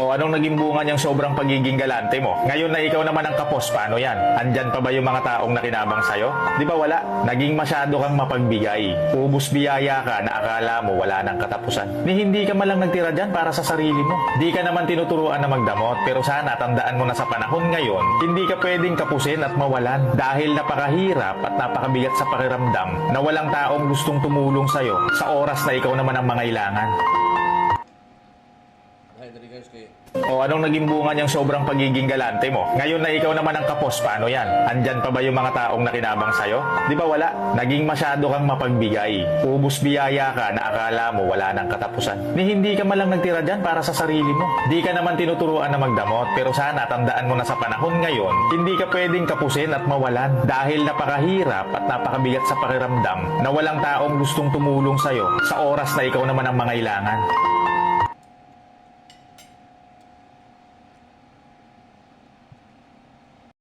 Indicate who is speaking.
Speaker 1: O anong naging bunga niyang sobrang pagiging galante mo? Ngayon na ikaw naman ang kapos, paano yan? Andyan pa ba yung mga taong nakinabang sa'yo? Di ba wala? Naging masyado kang mapagbigay. Ubus biyaya ka na akala mo wala nang katapusan. Ni hindi ka malang nagtira dyan para sa sarili mo. Di ka naman tinuturuan na magdamot, pero sana tandaan mo na sa panahon ngayon, hindi ka pwedeng kapusin at mawalan. Dahil napakahirap at napakabigat sa pakiramdam na walang taong gustong tumulong sa'yo sa oras na ikaw naman ang mangailangan. O anong naging bunga niyang sobrang pagiging galante mo? Ngayon na ikaw naman ang kapos, paano yan? Andyan pa ba yung mga taong nakinabang sa'yo? Di ba wala? Naging masyado kang mapagbigay. Ubus biyaya ka na akala mo wala nang katapusan. Ni hindi ka malang nagtira dyan para sa sarili mo. Di ka naman tinuturuan na magdamot, pero sana tandaan mo na sa panahon ngayon, hindi ka pwedeng kapusin at mawalan. Dahil napakahirap at napakabigat sa pakiramdam na walang taong gustong tumulong sa'yo sa oras na ikaw naman ang mangailangan.